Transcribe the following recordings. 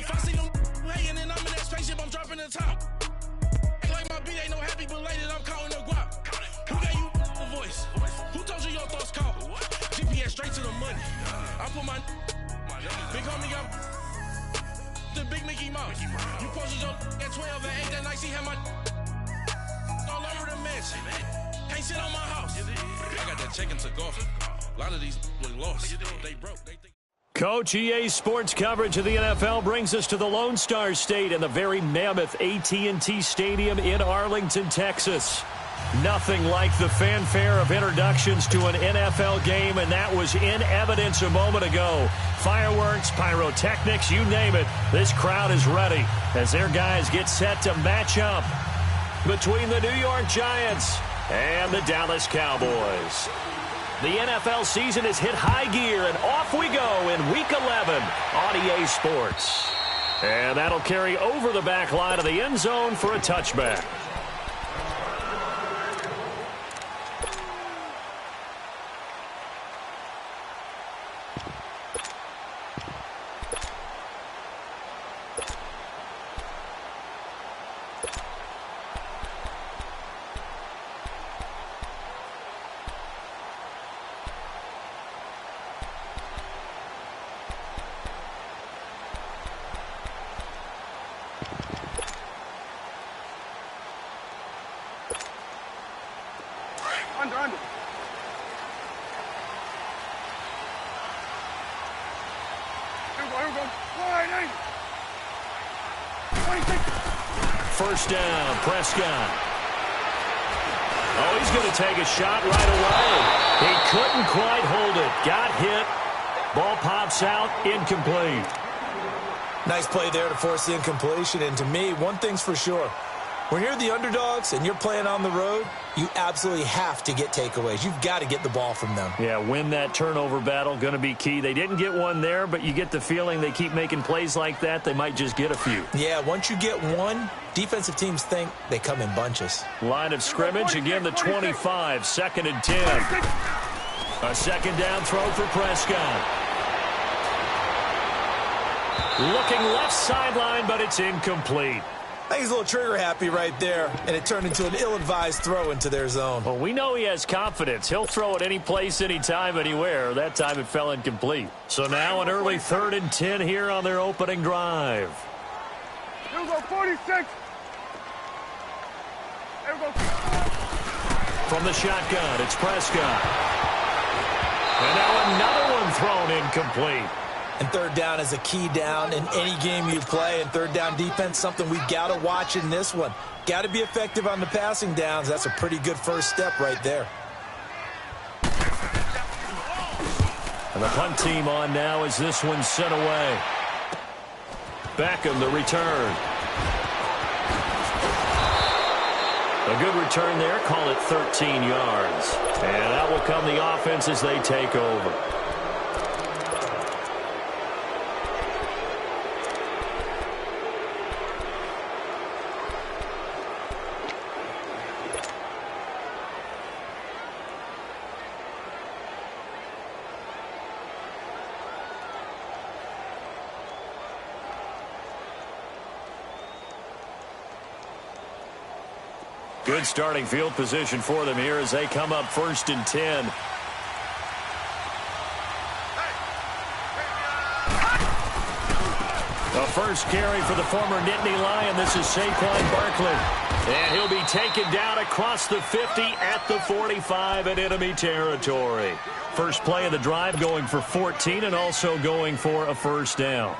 If I see them hating and I'm in that spaceship, I'm dropping the top. Act like my beat ain't no happy belated, I'm counting the guap. Who gave you the voice? Who told you your thoughts count? GPS straight to the money. I put my big homie got the big Mickey Mouse. You posted your at 12 and 8 that night, she had my all over the mansion. Can't sit on my house. I got that chicken to go. A lot of these look lost. They broke. Coach, EA Sports coverage of the NFL brings us to the Lone Star State and the very mammoth AT&T Stadium in Arlington, Texas. Nothing like the fanfare of introductions to an NFL game, and that was in evidence a moment ago. Fireworks, pyrotechnics, you name it. This crowd is ready as their guys get set to match up between the New York Giants and the Dallas Cowboys. The NFL season has hit high gear, and off we go in Week 11 on EA Sports. And that'll carry over the back line of the end zone for a touchback. Under. Here we go. Wide 26. First down, Prescott. Oh, he's going to take a shot right away. He couldn't quite hold it. Got hit. Ball pops out, incomplete. Nice play there to force the incompletion. And to me, one thing's for sure. When you're the underdogs and you're playing on the road, you absolutely have to get takeaways. You've got to get the ball from them. Yeah, win that turnover battle, going to be key. They didn't get one there, but you get the feeling they keep making plays like that, they might just get a few. Yeah, once you get one, defensive teams think they come in bunches. Line of scrimmage, again the 25, 2nd and 10. A second down throw for Prescott. Looking left sideline, but it's incomplete. I think he's a little trigger happy right there, and it turned into an ill-advised throw into their zone. Well, we know he has confidence. He'll throw it any place, anytime, anywhere. That time it fell incomplete. So now an early 3rd and 10 here on their opening drive. Here we go, 46. Here we go. From the shotgun, it's Prescott. And now another one thrown incomplete. And 3rd down is a key down in any game you play. And 3rd down defense, something we've got to watch in this one. Got to be effective on the passing downs. That's a pretty good first step right there. And the punt team on now as this one's sent away. Beckham, the return. A good return there. Call it 13 yards. And that will come the offense as they take over. Good starting field position for them here as they come up 1st and 10. The first carry for the former Nittany Lion. This is Saquon Barkley. And he'll be taken down across the 50 at the 45 in enemy territory. First play of the drive going for 14 and also going for a first down.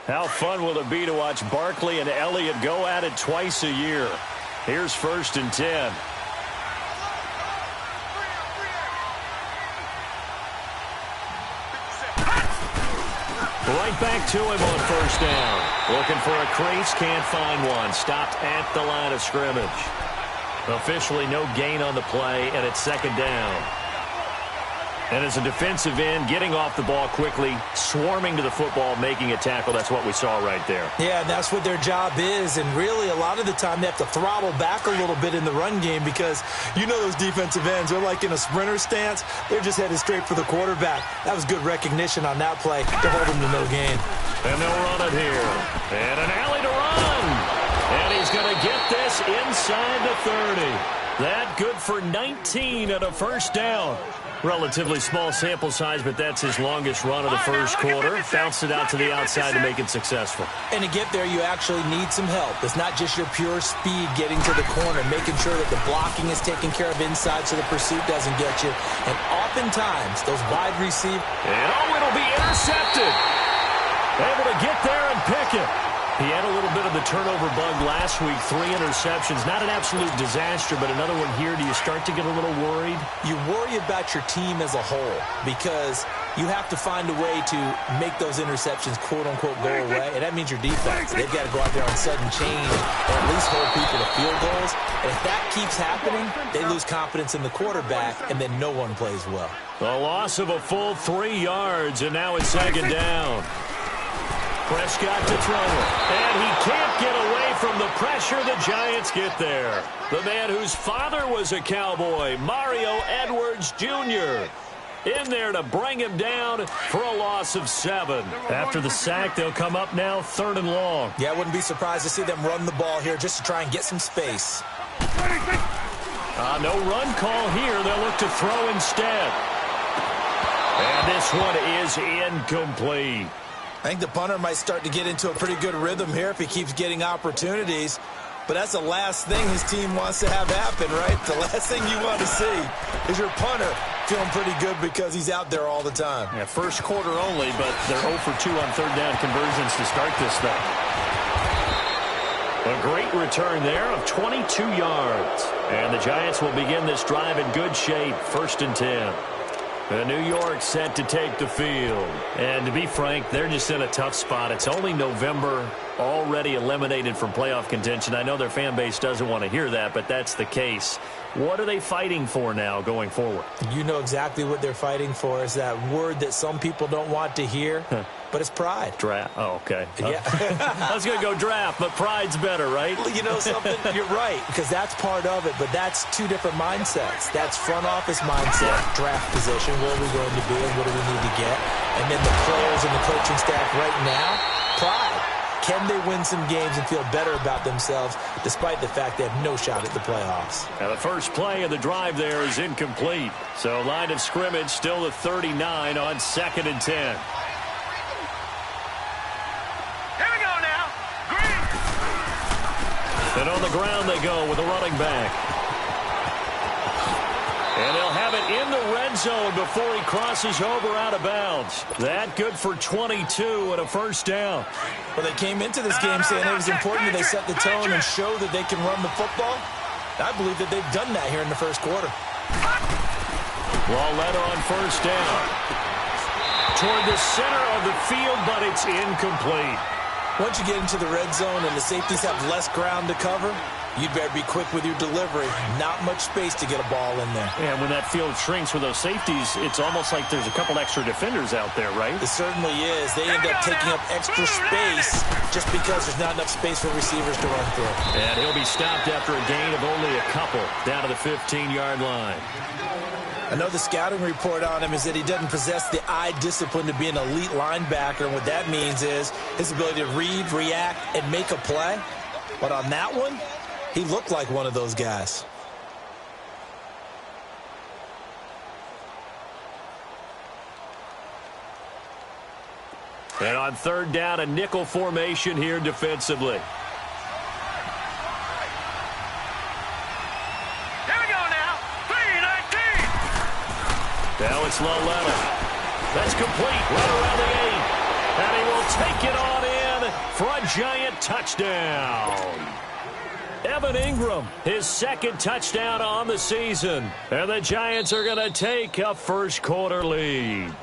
How fun will it be to watch Barkley and Elliott go at it twice a year? Here's 1st and 10. Right back to him on 1st down. Looking for a crease, can't find one. Stopped at the line of scrimmage. Officially no gain on the play, and it's 2nd down. And as a defensive end, getting off the ball quickly, swarming to the football, making a tackle, that's what we saw right there. Yeah, and that's what their job is. And really, a lot of the time, they have to throttle back a little bit in the run game because you know those defensive ends, they're like in a sprinter stance. They're just headed straight for the quarterback. That was good recognition on that play to hold them to no gain. And they'll run it here. And an alley to run. And he's going to get this inside the 30. That good for 19 and a first down. Relatively small sample size, but that's his longest run of the first quarter. Bounced it out to the outside to make it successful. And to get there, you actually need some help. It's not just your pure speed getting to the corner, making sure that the blocking is taken care of inside so the pursuit doesn't get you. And oftentimes, those wide receivers... And it'll be intercepted. Able to get there and pick it. He had a little bit of the turnover bug last week, 3 interceptions. Not an absolute disaster, but another one here. Do you start to get a little worried? You worry about your team as a whole because you have to find a way to make those interceptions, quote-unquote, go away. And that means your defense. They've got to go out there on sudden change and at least hold people to field goals. And if that keeps happening, they lose confidence in the quarterback, and then no one plays well. A loss of a full 3 yards, and now it's second down. Prescott to throw it. And he can't get away from the pressure. The Giants get there. The man whose father was a Cowboy, Mario Edwards Jr., in there to bring him down for a loss of 7. After the sack, they'll come up now 3rd and long. Yeah, I wouldn't be surprised to see them run the ball here just to try and get some space. No run call here. They'll look to throw instead. And this one is incomplete. I think the punter might start to get into a pretty good rhythm here if he keeps getting opportunities. But that's the last thing his team wants to have happen, right? The last thing you want to see is your punter feeling pretty good because he's out there all the time. Yeah, first quarter only, but they're 0 for 2 on 3rd down conversions to start this thing. A great return there of 22 yards. And the Giants will begin this drive in good shape, 1st and 10. New York set to take the field. And to be frank, they're just in a tough spot. It's only November, already eliminated from playoff contention. I know their fan base doesn't want to hear that, but that's the case. What are they fighting for now going forward? You know exactly what they're fighting for. Is that word that some people don't want to hear, but it's pride. Draft. Oh, okay. Yeah. I was going to go draft, but pride's better, right? Well, you know something? You're right, because that's part of it, but that's 2 different mindsets. That's front office mindset, draft position, where are we going to be and what do we need to get? And then the players and the coaching staff right now, pride. Can they win some games and feel better about themselves despite the fact they have no shot at the playoffs? Now the first play of the drive there is incomplete. So line of scrimmage still at 39 on 2nd and 10. Here we go now. Green. And on the ground they go with a running back. And they'll have it in the red zone before he crosses over out of bounds. That good for 22 and a first down. Well, they came into this game saying it was important that they set the tone and show that they can run the football. I believe that they've done that here in the first quarter. Lawletta on first down. Toward the center of the field, but it's incomplete. Once you get into the red zone and the safeties have less ground to cover, you'd better be quick with your delivery. Not much space to get a ball in there. Yeah, when that field shrinks with those safeties, it's almost like there's a couple extra defenders out there, right? It certainly is. They end up taking up extra space just because there's not enough space for receivers to run through. And he'll be stopped after a gain of only a couple down to the 15-yard line. I know the scouting report on him is that he doesn't possess the eye discipline to be an elite linebacker. And what that means is his ability to read, react, and make a play. But on that one, he looked like one of those guys. And on 3rd down, a nickel formation here defensively. Now it's Lawletta. That's complete right around the 8. And he will take it on in for a Giant touchdown. Evan Ingram, his 2nd touchdown on the season. And the Giants are going to take a first quarter lead.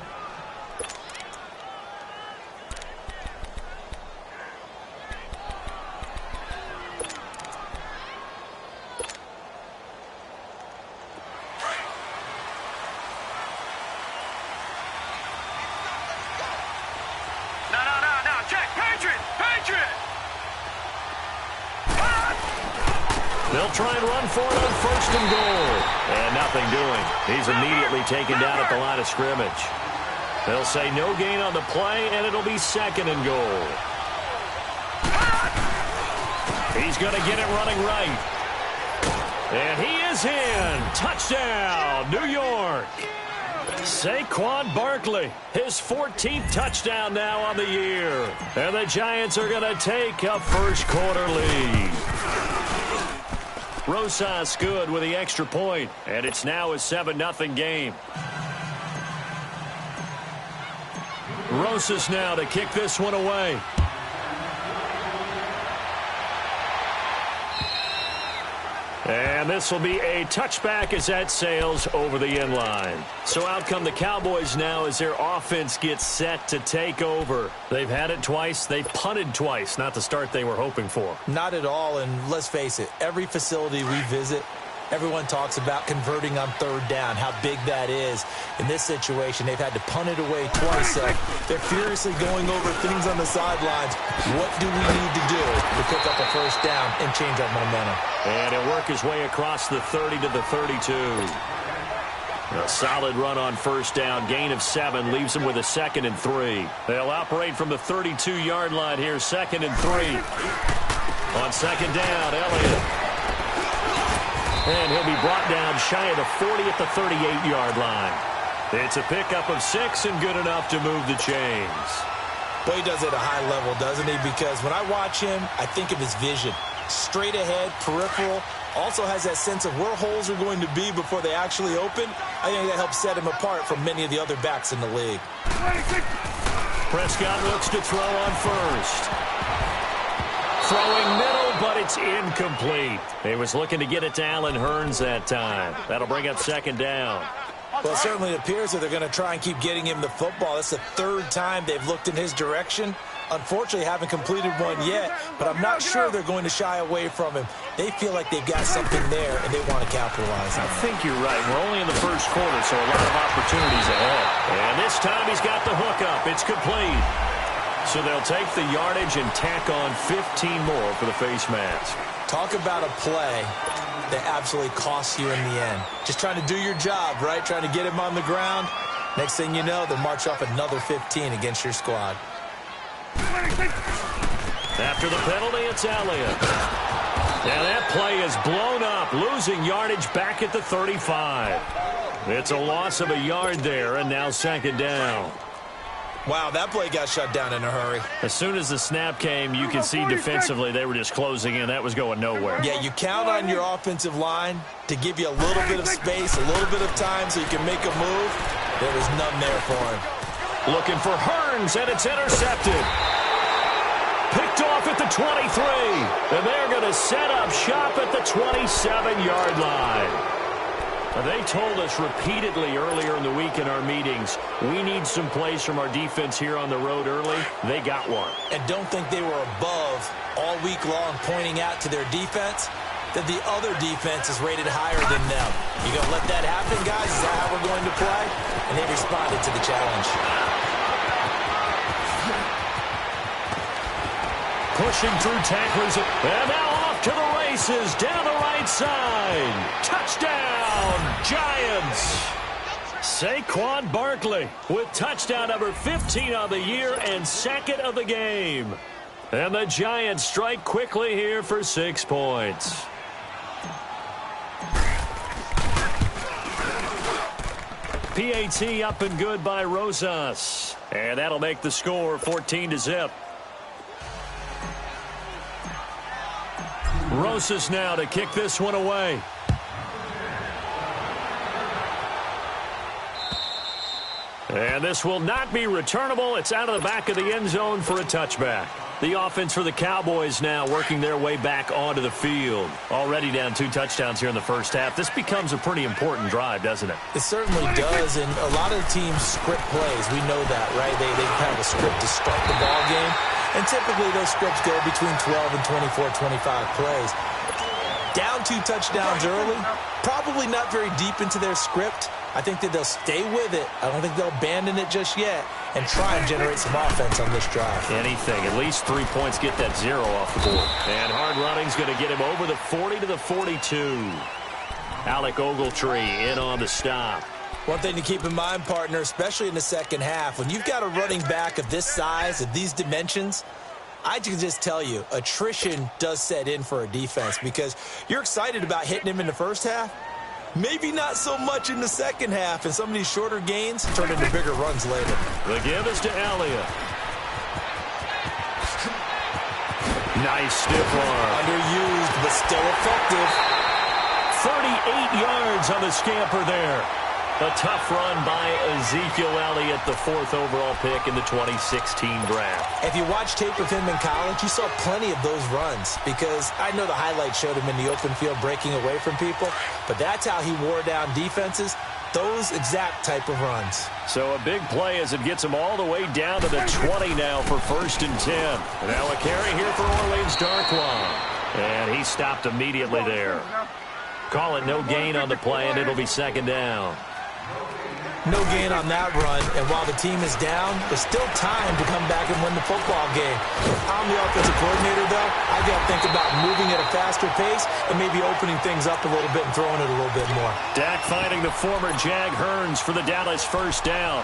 They'll try and run for it on first and goal. And nothing doing. He's immediately taken down at the line of scrimmage. They'll say no gain on the play, and it'll be second and goal. He's going to get it running right. And he is in. Touchdown, New York. Saquon Barkley, his 14th touchdown now on the year. And the Giants are going to take a first-quarter lead. Rosas good with the extra point, and it's now a 7-0 game. Rosas now to kick this one away. And this will be a touchback as that sails over the end line. So out come the Cowboys now as their offense gets set to take over. They've had it twice. They punted twice. Not the start they were hoping for. Not at all, and let's face it, every facility we visit, everyone talks about converting on third down, how big that is. In this situation, they've had to punt it away twice. They're furiously going over things on the sidelines. What do we need to do to pick up a first down and change our momentum? And he'll work his way across the 30 to the 32. A solid run on first down. Gain of 7 leaves him with a 2nd and 3. They'll operate from the 32-yard line here, 2nd and 3. On second down, Elliott. And he'll be brought down shy of the 40 at the 38-yard line. It's a pickup of 6 and good enough to move the chains. Boy, he does it at a high level, doesn't he? Because when I watch him, I think of his vision. Straight ahead, peripheral, also has that sense of where holes are going to be before they actually open. I think that helps set him apart from many of the other backs in the league. Prescott looks to throw on first. Throwing middle, but it's incomplete. He was looking to get it to Allen Hurns that time. That'll bring up second down. Well, it certainly appears that they're going to try and keep getting him the football. That's the 3rd time they've looked in his direction. Unfortunately, haven't completed one yet, but I'm not sure they're going to shy away from him. They feel like they've got something there, and they want to capitalize on it. I think you're right. We're only in the first quarter, so a lot of opportunities ahead. And this time he's got the hook up. It's complete. So they'll take the yardage and tack on 15 more for the face mask. Talk about a play that absolutely costs you in the end. Just trying to do your job, right? Trying to get him on the ground. Next thing you know, they'll march off another 15 against your squad. After the penalty, it's Elliott. And that play is blown up, losing yardage back at the 35. It's a loss of a yard there, and now second down. Wow, that play got shut down in a hurry. As soon as the snap came, you could see defensively they were just closing in. That was going nowhere. Yeah, you count on your offensive line to give you a little bit of space, a little bit of time so you can make a move. There was none there for him. Looking for Hurns, and it's intercepted. Picked off at the 23. And they're going to set up shop at the 27-yard line. They told us repeatedly earlier in the week in our meetings, we need some plays from our defense here on the road early. They got one. And don't think they were above all week long pointing out to their defense that the other defense is rated higher than them. You going to let that happen, guys? Is that how we're going to play? And they responded to the challenge. Pushing through tacklers. And now off to the races. Down the right side. Touchdown, Giants. Saquon Barkley with touchdown number 15 on the year and 2nd of the game. And the Giants strike quickly here for 6 points. PAT up and good by Rosas. And that'll make the score 14-0. Rosas now to kick this one away. And this will not be returnable. It's out of the back of the end zone for a touchback. The offense for the Cowboys now working their way back onto the field. Already down 2 touchdowns here in the first half. This becomes a pretty important drive, doesn't it? It certainly does, and a lot of teams script plays. We know that, right? They have a script to start the ball game, and typically those scripts go between 12 and 24, 25 plays. Down 2 touchdowns early, probably not very deep into their script, I think that they'll stay with it. I don't think they'll abandon it just yet and try and generate some offense on this drive. Anything. At least 3 points, get that 0 off the board. And hard running's going to get him over the 40 to the 42. Alec Ogletree in on the stop. One thing to keep in mind, partner, especially in the second half, when you've got a running back of this size, of these dimensions, I can just tell you, attrition does set in for a defense because you're excited about hitting him in the first half. Maybe not so much in the second half, and some of these shorter gains turn into bigger runs later. The give is to Elliott. Nice stiff arm. Underused, but still effective. 38 yards on the scamper there. A tough run by Ezekiel Elliott, the 4th overall pick in the 2016 draft. If you watch tape of him in college, you saw plenty of those runs because I know the highlights showed him in the open field breaking away from people, but that's how he wore down defenses, those exact type of runs. So a big play as it gets him all the way down to the 20 now for 1st and 10. Now a carry here for Orleans Darkwa. And he stopped immediately there. Call it no gain on the play, and it'll be 2nd down. No gain on that run, and while the team is down, there's still time to come back and win the football game. If I'm the offensive coordinator, though, I got to think about moving at a faster pace and maybe opening things up a little bit and throwing it a little bit more. Dak finding the former Jag Hearns for the Dallas 1st down.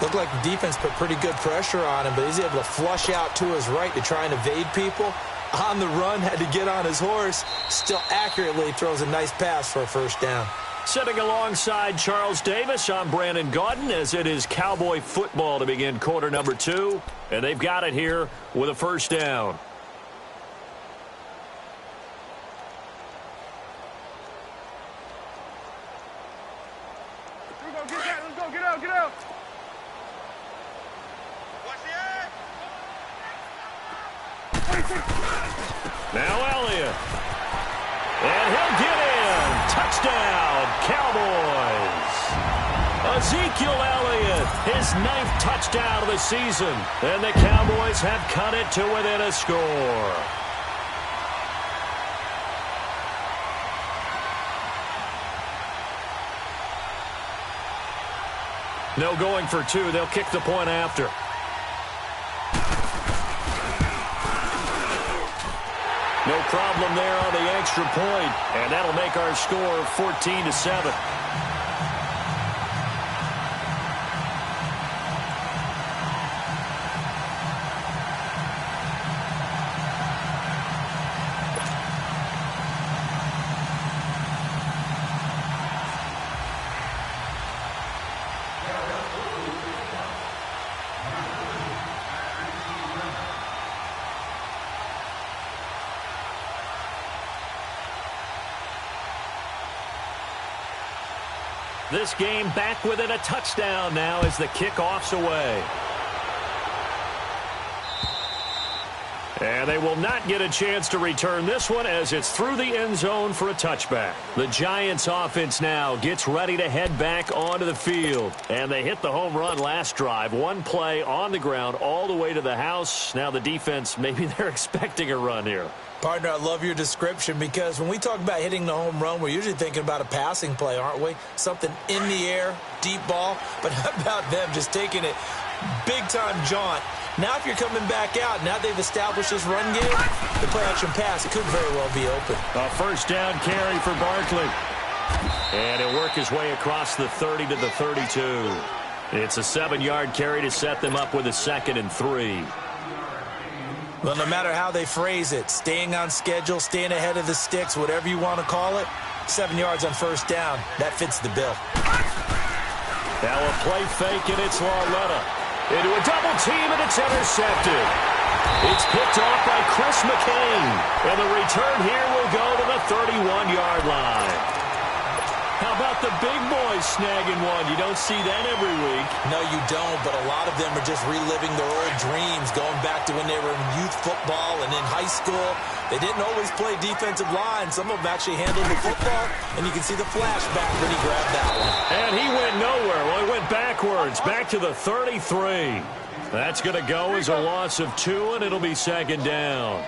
Looked like the defense put pretty good pressure on him, but he's able to flush out to his right to try and evade people. On the run, had to get on his horse. Still accurately throws a nice pass for a 1st down. Sitting alongside Charles Davis, I'm Brandon Gaudin as it is Cowboy football to begin quarter number 2. And they've got it here with a 1st down. Here we go, get that. Let's go, get out, get out. Now Elliott. And he'll get in. Touchdown, Cowboys. Ezekiel Elliott, his 9th touchdown of the season. And the Cowboys have cut it to within a score. No going for 2. They'll kick the point after. No problem there on the extra point, and that'll make our score 14-7. This game back within a touchdown now as the kickoff's away. And they will not get a chance to return this one as it's through the end zone for a touchback. The Giants offense now gets ready to head back onto the field. And they hit the home run last drive. One play on the ground all the way to the house. Now the defense, maybe they're expecting a run here. Partner, I love your description because when we talk about hitting the home run, we're usually thinking about a passing play, aren't we? Something in the air, deep ball. But how about them just taking it big-time jaunt? Now if you're coming back out, now they've established this run game, the play-action pass could very well be open. A 1st down carry for Barkley. And he'll work his way across the 30 to the 32. It's a 7-yard carry to set them up with a 2nd and 3. Well, no matter how they phrase it, staying on schedule, staying ahead of the sticks, whatever you want to call it, 7 yards on 1st down, that fits the bill. Now a play fake, and it's Lauletta. Into a double team, and it's intercepted. It's picked off by Chris McCain. And the return here will go to the 31-yard line. How about the big boys snagging one? You don't see that every week. No, you don't, but a lot of them are just reliving their old dreams, going back to when they were in youth football and in high school. They didn't always play defensive line. Some of them actually handled the football, and you can see the flashback when he grabbed that one. And he went nowhere. Well, he went backwards, back to the 33. That's going to go as a loss of 2, and it'll be 2nd down.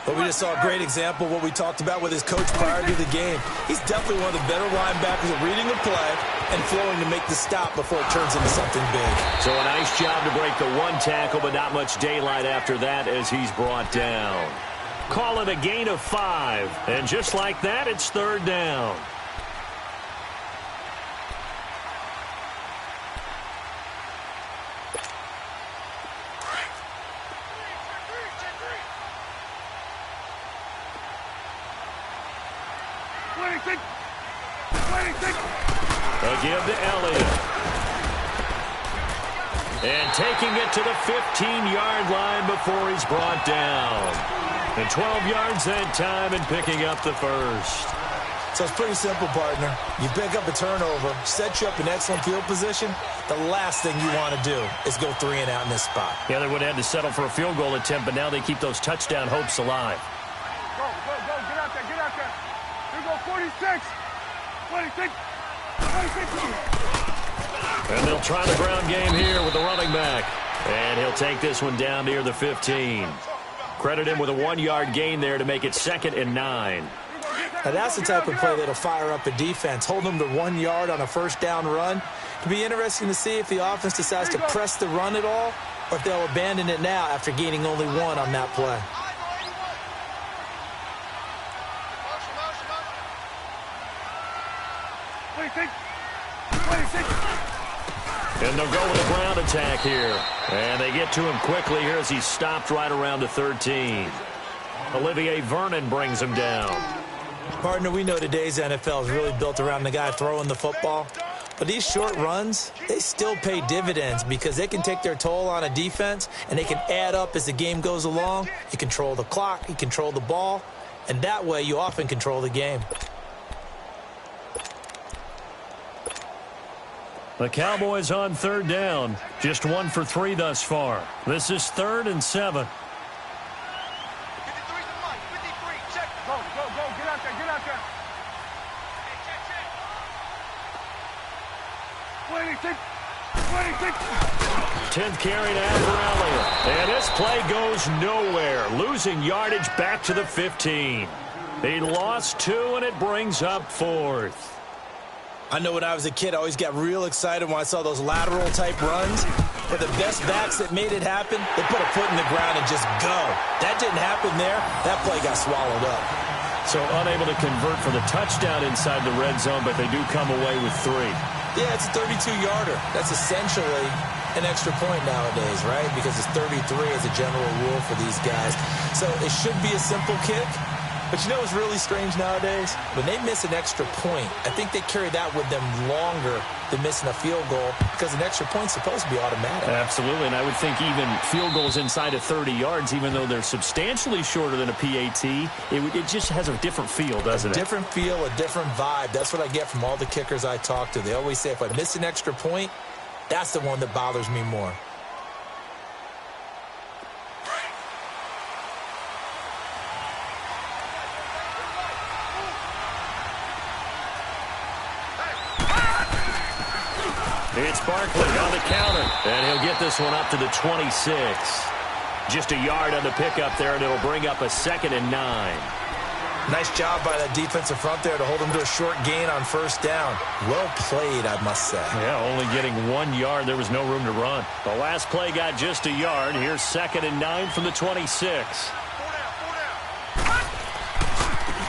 But we just saw a great example of what we talked about with his coach prior to the game. He's definitely one of the better linebackers at reading the play and flowing to make the stop before it turns into something big. So a nice job to break the one tackle, but not much daylight after that as he's brought down. Call it a gain of 5. And just like that, it's 3rd down. Again to Elliott. And taking it to the 15-yard line before he's brought down. And 12 yards that time and picking up the first. So it's pretty simple, partner. You pick up a turnover, set you up in excellent field position. The last thing you want to do is go 3 and out in this spot. Yeah, they would have had to settle for a field goal attempt, but now they keep those touchdown hopes alive. Go, get out there, get out there. Here we go, 46, 26, 26. And they'll try the ground game here with the running back. And he'll take this one down near the 15. Credit him with a 1-yard gain there to make it 2nd and 9. Now that's the type of play that'll fire up a defense. Hold them to 1 yard on a first down run. It'll be interesting to see if the offense decides to press the run at all or if they'll abandon it now after gaining only 1 on that play. And they'll go with a ground attack here. And they get to him quickly here as he's stopped right around the 13. Olivier Vernon brings him down. Partner, we know today's NFL is really built around the guy throwing the football. But these short runs, they still pay dividends because they can take their toll on a defense and they can add up as the game goes along. You control the clock, you control the ball, and that way you often control the game. The Cowboys on 3rd down. Just 1 for 3 thus far. This is 3rd and 7. Go, get out there, get out there. 26. 10th carry to Elliott. And this play goes nowhere. Losing yardage back to the 15. He lost 2, and it brings up 4th. I know when I was a kid, I always got real excited when I saw those lateral-type runs. But the best backs that made it happen, they put a foot in the ground and just go. That didn't happen there. That play got swallowed up. So unable to convert for the touchdown inside the red zone, but they do come away with 3. Yeah, it's a 32-yarder. That's essentially an extra point nowadays, right? Because it's 33 as a general rule for these guys. So it should be a simple kick. But you know what's really strange nowadays? When they miss an extra point, I think they carry that with them longer than missing a field goal because an extra point's supposed to be automatic. Absolutely, and I would think even field goals inside of 30 yards, even though they're substantially shorter than a PAT, it just has a different feel, doesn't it? A different feel, a different vibe. That's what I get from all the kickers I talk to. They always say if I miss an extra point, that's the one that bothers me more. It's Barkley on the counter, and he'll get this one up to the 26. Just a yard on the pickup there, and it'll bring up a 2nd and 9. Nice job by that defensive front there to hold him to a short gain on first down. Well played, I must say. Yeah, only getting 1 yard. There was no room to run. The last play got just a yard. Here's 2nd and 9 from the 26.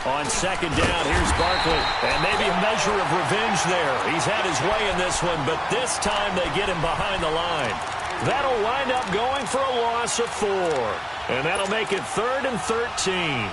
On 2nd down, here's Barkley. And maybe a measure of revenge there. He's had his way in this one, but this time they get him behind the line. That'll wind up going for a loss of 4. And that'll make it 3rd and 13.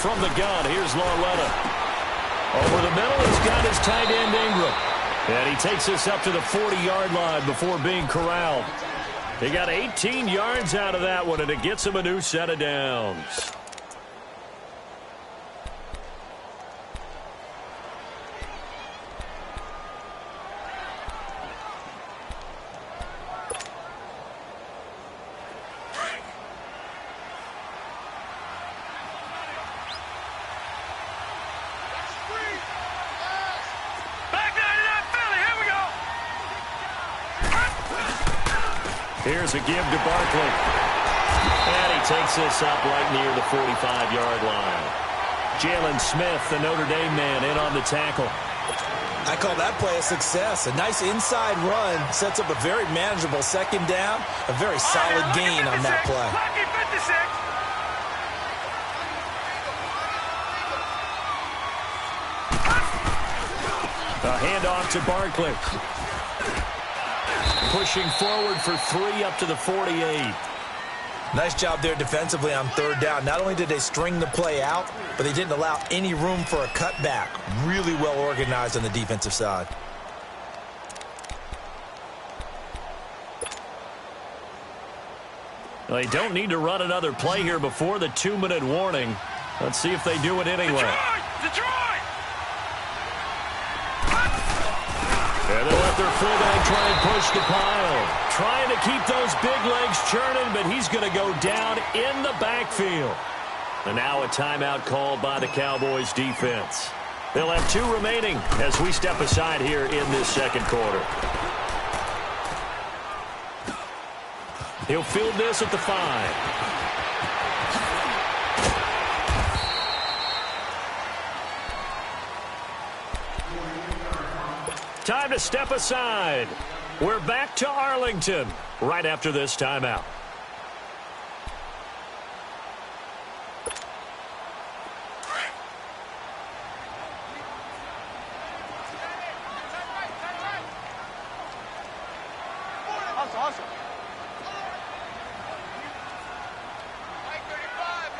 From the gun, here's Larletta. Over the middle, he's got his tight end Ingram. And he takes us up to the 40-yard line before being corralled. He got 18 yards out of that one, and it gets him a new set of downs. Here's a give to Barkley. And he takes this up right near the 45-yard line. Jalen Smith, the Notre Dame man, in on the tackle. I call that play a success. A nice inside run sets up a very manageable second down. A very solid gain on that play. A handoff to Barkley. Pushing forward for 3 up to the 48. Nice job there defensively on third down. Not only did they string the play out, but they didn't allow any room for a cutback. Really well organized on the defensive side. They don't need to run another play here before the 2-minute warning. Let's see if they do it anyway. Detroit! And they'll let their fullback try and push the pile. Trying to keep those big legs churning, but he's going to go down in the backfield. And now a timeout called by the Cowboys defense. They'll have 2 remaining as we step aside here in this second quarter. He'll field this at the 5. Time to step aside. We're back to Arlington right after this timeout. Awesome. Mike 35.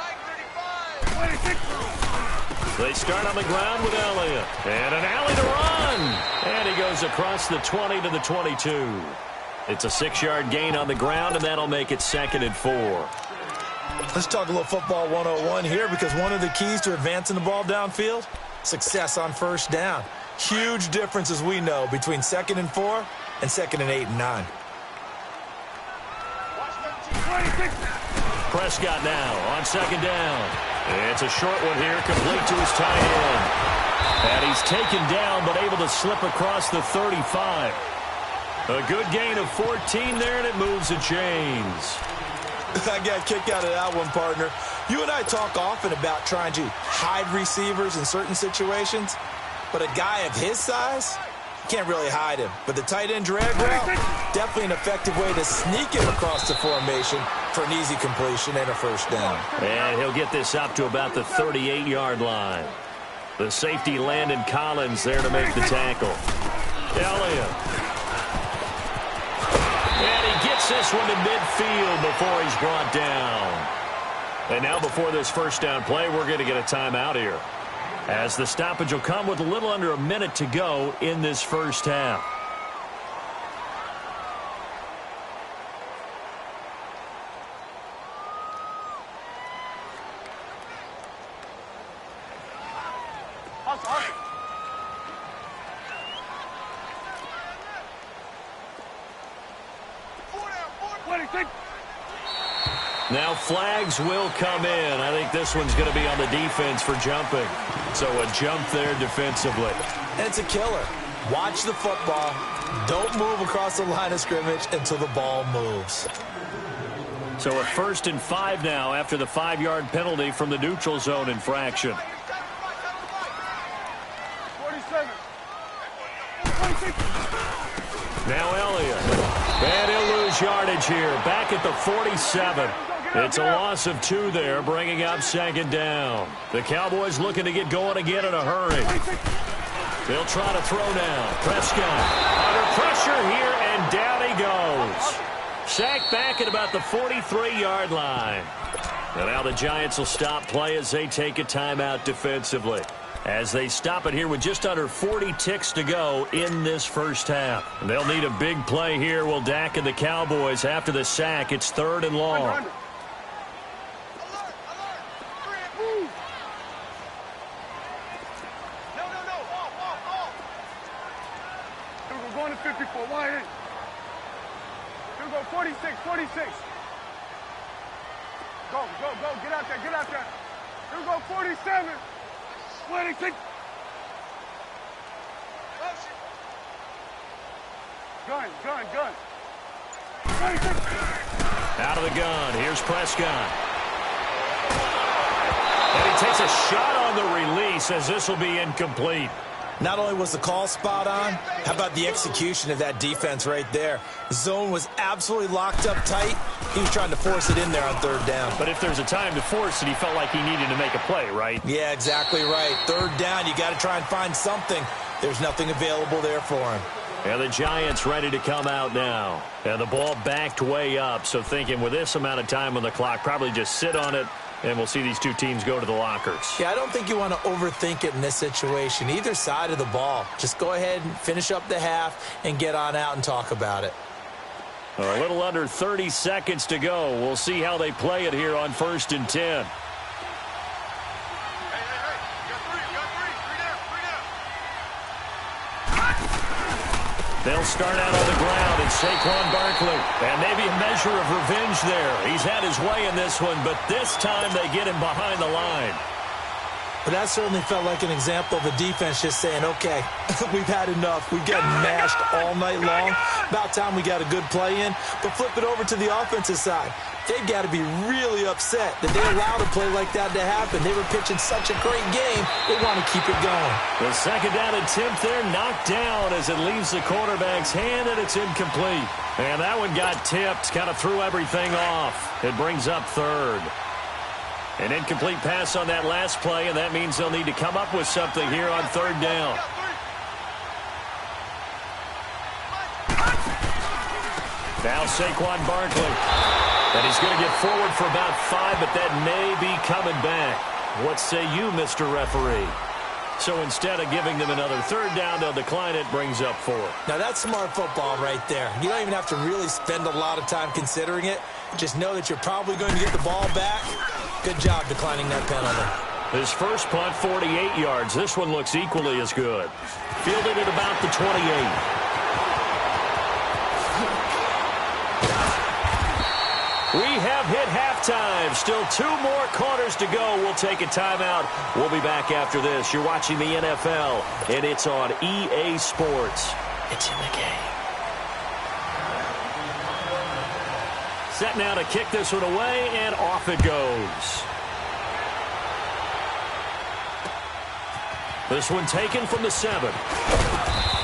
They start on the ground with Elliott. And an alley to run. And he goes across the 20 to the 22. It's a 6-yard gain on the ground, and that'll make it 2nd and 4. Let's talk a little football 101 here, because one of the keys to advancing the ball downfield, success on first down. Huge difference, as we know, between 2nd and 4 and 2nd and 8 and 9. Prescott now on 2nd down. It's a short one here, complete to his tight end. And he's taken down, but able to slip across the 35. A good gain of 14 there, and it moves the chains. I got a kick out of that one, partner. You and I talk often about trying to hide receivers in certain situations, but a guy of his size can't really hide him. But the tight end drag route, definitely an effective way to sneak him across the formation for an easy completion and a first down. And he'll get this up to about the 38-yard line. The safety Landon Collins there to make the tackle. Elliott. And he gets this one to midfield before he's brought down. And now before this first down play, we're going to get a timeout here, as the stoppage will come with a little under a minute to go in this first half. Now flags will come in. I think this one's going to be on the defense for jumping. So a jump there defensively. And it's a killer. Watch the football. Don't move across the line of scrimmage until the ball moves. So a 1st and 5 now after the 5-yard penalty from the neutral zone infraction. 47. Now Elliott. And he'll lose yardage here. Back at the 47. It's a loss of 2 there, bringing up 2nd down. The Cowboys looking to get going again in a hurry. They'll try to throw now. Prescott under pressure here, and down he goes. Sacked back at about the 43-yard line. And now the Giants will stop play as they take a timeout defensively, as they stop it here with just under 40 ticks to go in this first half. They'll need a big play here, will Dak and the Cowboys after the sack. It's 3rd and long. Going to 54. Wide in. Here we go. 46. 46. Go. Get out there. Here we go. 47. 26. Gun. Out of the gun. Here's Prescott. And he takes a shot on the release as this will be incomplete. Not only was the call spot on, how about the execution of that defense right there? The zone was absolutely locked up tight. He was trying to force it in there on third down. But if there's a time to force it, he felt like he needed to make a play, right? Yeah, exactly right. Third down, you got to try and find something. There's nothing available there for him. And the Giants ready to come out now. And the ball backed way up, so thinking with this amount of time on the clock, probably just sit on it, and we'll see these two teams go to the lockers. Yeah, I don't think you want to overthink it in this situation. Either side of the ball. Just go ahead and finish up the half and get on out and talk about it. A little under 30 seconds to go. We'll see how they play it here on 1st and 10. They'll start out on the ground, and Saquon Barkley. And maybe a measure of revenge there. He's had his way in this one, but this time they get him behind the line. But that certainly felt like an example of a defense just saying, okay, we've had enough. We've gotten mashed all night long. About time we got a good play in. But flip it over to the offensive side. They've got to be really upset that they allowed a play like that to happen. They were pitching such a great game, they want to keep it going. The second down attempt there knocked down as it leaves the quarterback's hand, and it's incomplete. And that one got tipped, kind of threw everything off. It brings up third. An incomplete pass on that last play, and that means they'll need to come up with something here on third down. Now Saquon Barkley. And he's going to get forward for about 5, but that may be coming back. What say you, Mr. Referee? So instead of giving them another third down, they'll decline it, brings up 4. Now that's smart football right there. You don't even have to really spend a lot of time considering it. Just know that you're probably going to get the ball back. Good job declining that penalty. His first punt, 48 yards. This one looks equally as good. Fielded at about the 28. We have hit halftime. Still 2 more quarters to go. We'll take a timeout. We'll be back after this. You're watching the NFL, and it's on EA Sports. It's in the game. Set now to kick this one away, and off it goes. This one taken from the 7.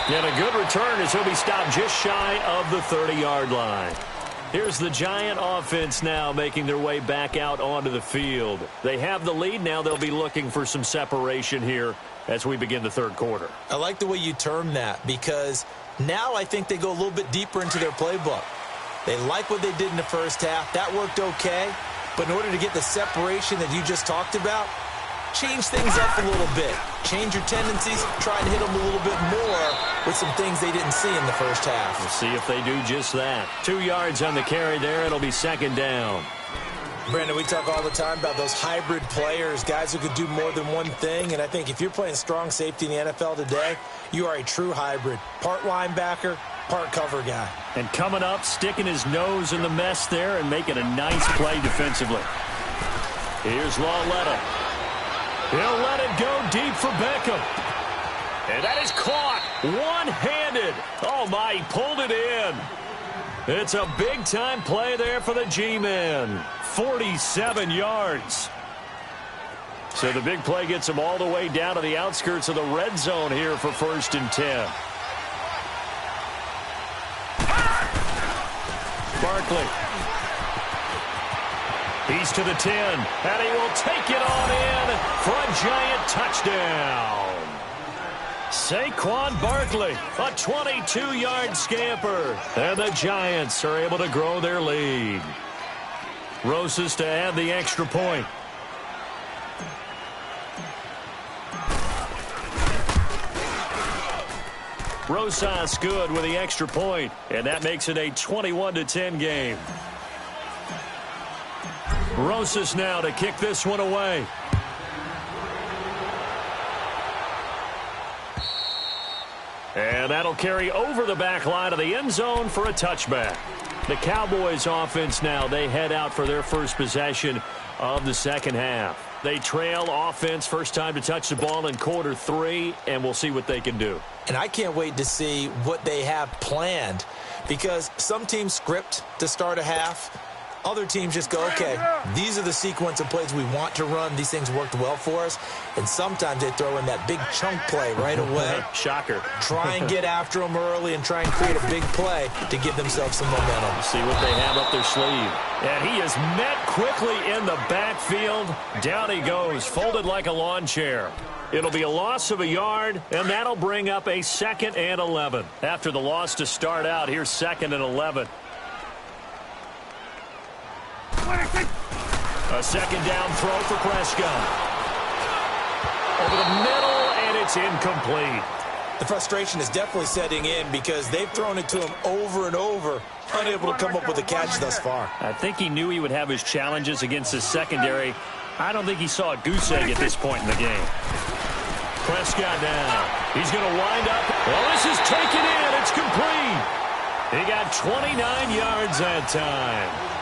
And a good return as he'll be stopped just shy of the 30-yard line. Here's the Giant offense now making their way back out onto the field. They have the lead. Now they'll be looking for some separation here as we begin the third quarter. I like the way you term that because now I think they go a little bit deeper into their playbook. They like what they did in the first half. That worked okay. But in order to get the separation that you just talked about, change things up a little bit. Change your tendencies. Try and hit them a little bit more with some things they didn't see in the first half. We'll see if they do just that. 2 yards on the carry there. It'll be second down. Brandon, we talk all the time about those hybrid players, guys who could do more than one thing. And I think if you're playing strong safety in the NFL today, you are a true hybrid. Part linebacker, part cover guy. And coming up, sticking his nose in the mess there and making a nice play defensively. Here's Lawletta. He'll let it go deep for Beckham. And that is caught one-handed. Oh, my, he pulled it in. It's a big-time play there for the G-Men. 47 yards. So the big play gets him all the way down to the outskirts of the red zone here for 1st and 10. Barkley. He's to the 10, and he will take it on in for a Giant touchdown. Saquon Barkley, a 22-yard scamper, and the Giants are able to grow their lead. Rosas to add the extra point. Rosas good with the extra point, and that makes it a 21-10 game. Rosas now to kick this one away. And that'll carry over the back line of the end zone for a touchback. The Cowboys offense now, they head out for their first possession of the second half. They trail offense, first time to touch the ball in quarter 3, and we'll see what they can do. And I can't wait to see what they have planned, because some teams script to start a half. Other teams just go, okay, these are the sequence of plays we want to run. These things worked well for us. And sometimes they throw in that big chunk play right away. Shocker. Try and get after them early and try and create a big play to give themselves some momentum. See what they have up their sleeve. And he is met quickly in the backfield. Down he goes, folded like a lawn chair. It'll be a loss of a yard, and that'll bring up a 2nd and 11. After the loss to start out, here's 2nd and 11. A second down throw for Prescott. Over the middle, and it's incomplete. The frustration is definitely setting in because they've thrown it to him over and over, unable to come up with a catch thus far. I think he knew he would have his challenges against his secondary. I don't think he saw a goose egg at this point in the game. Prescott now. He's going to wind up. Well, this is taken in. It's complete. He got 29 yards that time.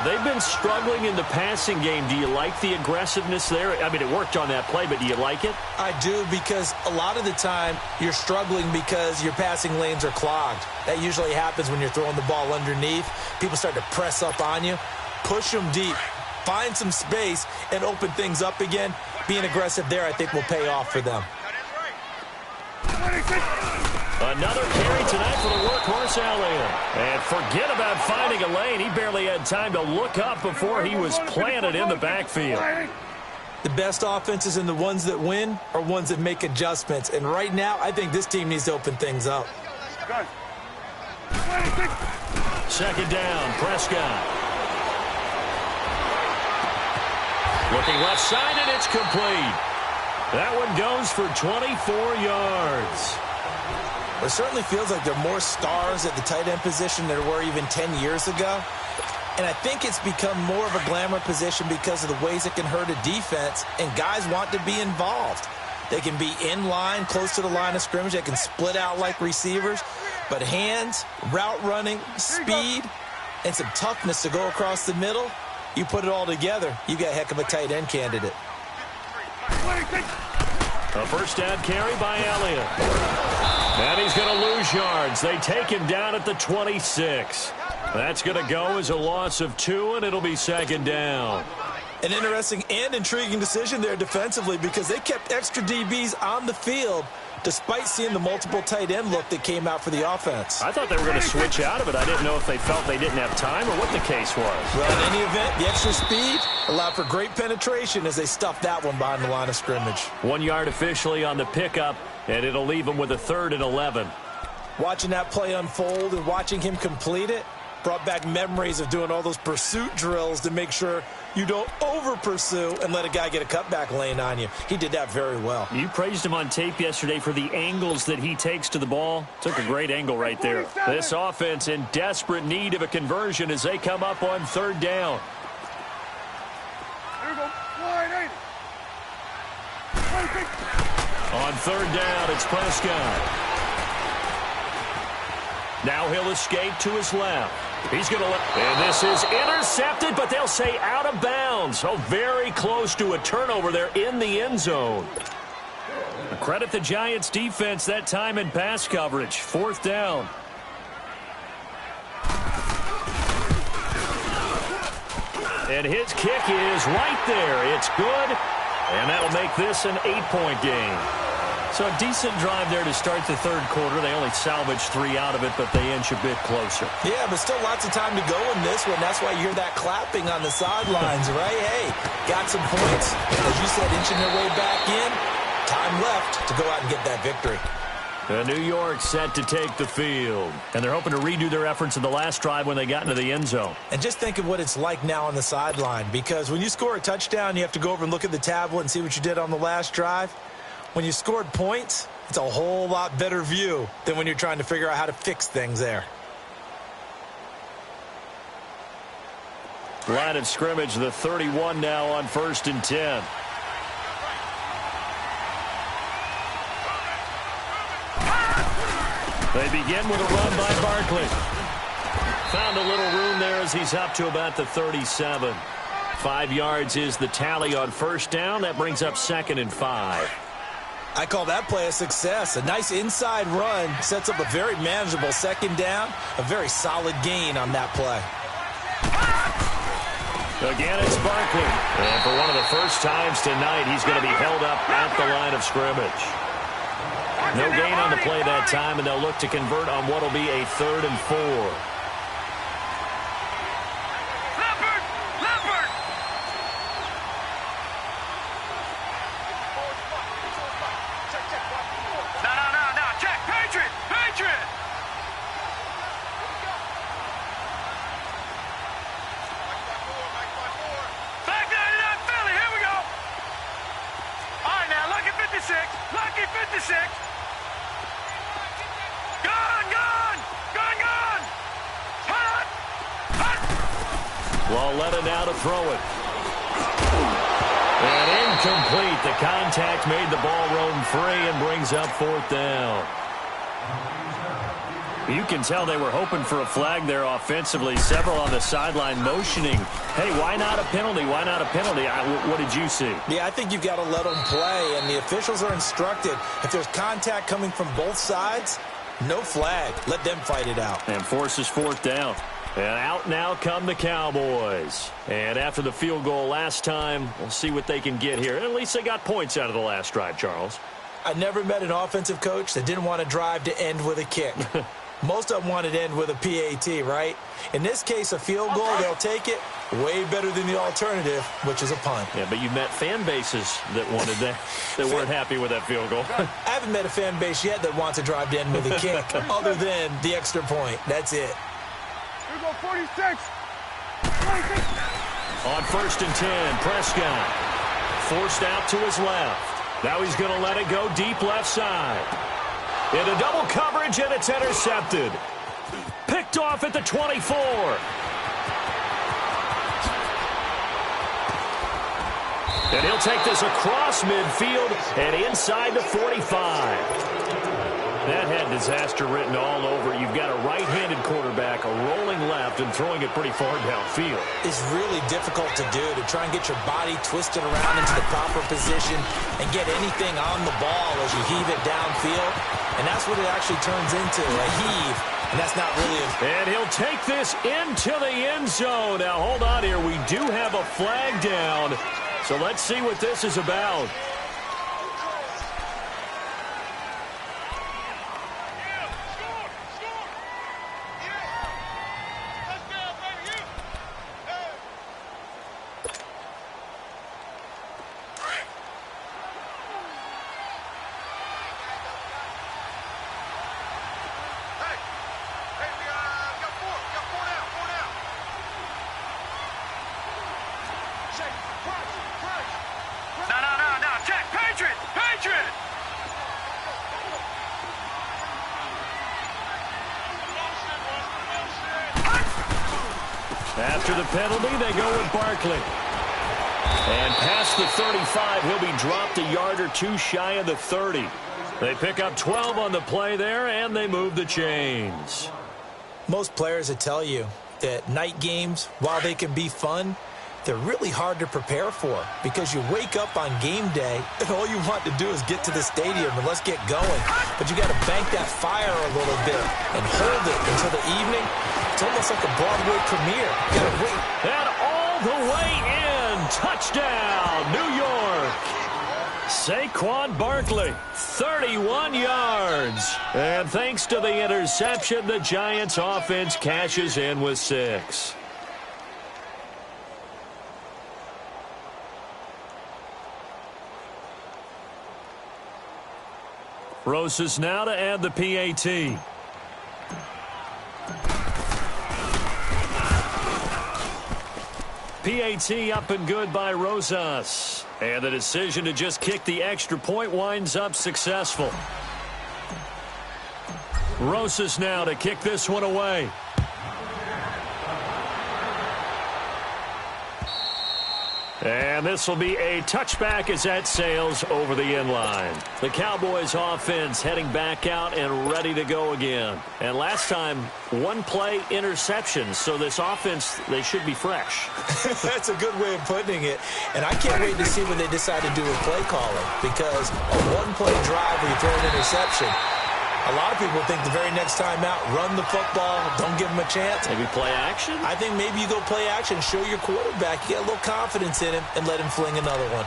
They've been struggling in the passing game. Do you like the aggressiveness there? I mean, it worked on that play, but do you like it? I do, because a lot of the time you're struggling because your passing lanes are clogged. That usually happens when you're throwing the ball underneath. People start to press up on you. Push them deep. Find some space and open things up again. Being aggressive there, I think, will pay off for them. Another carry tonight for the workhorse Elliott. And forget about finding a lane. He barely had time to look up before he was planted in the backfield. The best offenses and the ones that win are ones that make adjustments. And right now, I think this team needs to open things up. Second down, Prescott. Looking left side, and it's complete. That one goes for 24 yards. It certainly feels like there are more stars at the tight end position than there were even 10 years ago. And I think it's become more of a glamour position because of the ways it can hurt a defense, and guys want to be involved. They can be in line, close to the line of scrimmage. They can split out like receivers. But hands, route running, speed, and some toughness to go across the middle, you put it all together, you got a heck of a tight end candidate. A first down carry by Elliott. And he's going to lose yards. They take him down at the 26. That's going to go as a loss of 2, and it'll be second down. An interesting and intriguing decision there defensively, because they kept extra DBs on the field despite seeing the multiple tight end look that came out for the offense. I thought they were going to switch out of it. I didn't know if they felt they didn't have time or what the case was. Well, in any event, the extra speed allowed for great penetration as they stuffed that one behind the line of scrimmage. 1 yard officially on the pickup, and it'll leave them with a 3rd and 11. Watching that play unfold and watching him complete it brought back memories of doing all those pursuit drills to make sure you don't over-pursue and let a guy get a cutback lane on you. He did that very well. You praised him on tape yesterday for the angles that he takes to the ball. Took a great angle right there. This offense in desperate need of a conversion as they come up on 3rd down. Here we go. Wide 80. On 3rd down, it's Prescott. Now he'll escape to his left. He's going to let, and this is intercepted, but they'll say out of bounds. So very close to a turnover there in the end zone. Credit the Giants defense that time in pass coverage. 4th down. And his kick is right there. It's good, and that'll make this an 8-point game. So a decent drive there to start the 3rd quarter. They only salvaged 3 out of it, but they inch a bit closer. Yeah, but still lots of time to go in this one. That's why you hear that clapping on the sidelines, right? Hey, got some points. As you said, inching their way back in. Time left to go out and get that victory. New York set to take the field. And they're hoping to redo their efforts in the last drive when they got into the end zone. And just think of what it's like now on the sideline, because when you score a touchdown, you have to go over and look at the tablet and see what you did on the last drive. When you scored points, it's a whole lot better view than when you're trying to figure out how to fix things there. Line of scrimmage, the 31 now on 1st and 10. They begin with a run by Barkley. Found a little room there as he's up to about the 37. 5 yards is the tally on first down. That brings up 2nd and 5. I call that play a success. A nice inside run sets up a very manageable 2nd down. A very solid gain on that play. Again, it's Barkley. And for one of the first times tonight, he's going to be held up at the line of scrimmage. No gain on the play that time, and they'll look to convert on what will be a 3rd and 4. Letta now to throw it. And incomplete. The contact made the ball roam free and brings up 4th down. You can tell they were hoping for a flag there offensively. Several on the sideline motioning, hey, why not a penalty? Why not a penalty? What did you see? Yeah, I think you've got to let them play, and the officials are instructed. If there's contact coming from both sides, no flag. Let them fight it out. And forces 4th down. And out now come the Cowboys. And after the field goal last time, we'll see what they can get here. At least they got points out of the last drive, Charles. I never met an offensive coach that didn't want to drive to end with a kick. Most of them wanted to end with a PAT, right? In this case, a field goal, they'll take it. Way better than the alternative, which is a punt. Yeah, but you met fan bases that wanted that, that weren't happy with that field goal. I haven't met a fan base yet that wants to drive to end with a kick, other than the extra point. That's it. Here we go, 46. 26. On 1st and 10, Prescott forced out to his left. Now he's going to let it go deep left side. Into double coverage, and it's intercepted. Picked off at the 24. And he'll take this across midfield and inside the 45. That had disaster written all over it. You've got a right-handed quarterback, a rolling left, and throwing it pretty far downfield. It's really difficult to do, to try and get your body twisted around into the proper position and get anything on the ball as you heave it downfield. And that's what it actually turns into, a heave. And that's not really a... And he'll take this into the end zone. Now, hold on here. We do have a flag down. So let's see what this is about. After the penalty, they go with Barkley. And past the 35, he'll be dropped a yard or two shy of the 30. They pick up 12 on the play there, and they move the chains. Most players will tell you that night games, while they can be fun, they're really hard to prepare for because you wake up on game day and all you want to do is get to the stadium and let's get going. But you got to bank that fire a little bit and hold it until the evening. It's almost like a Broadway premiere. You got to wait. And all the way in. Touchdown, New York. Saquon Barkley, 31 yards. And thanks to the interception, the Giants offense cashes in with 6. Rosas now to add the PAT. PAT up and good by Rosas. And the decision to just kick the extra point winds up successful. Rosas now to kick this one away. And this will be a touchback as that sails over the end line. The Cowboys offense heading back out and ready to go again. And last time, one play interception. So this offense, they should be fresh. That's a good way of putting it. And I can't wait to see what they decide to do with play calling. Because a one-play drive where you throw an interception, a lot of people think the very next time out, run the football, don't give him a chance. Maybe play action? I think maybe you go play action, show your quarterback, get a little confidence in him, and let him fling another one.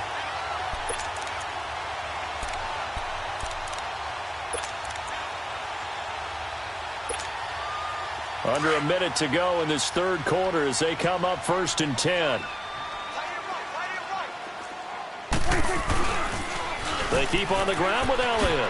Under a minute to go in this third quarter as they come up 1st and 10. They keep on the ground with Elliott.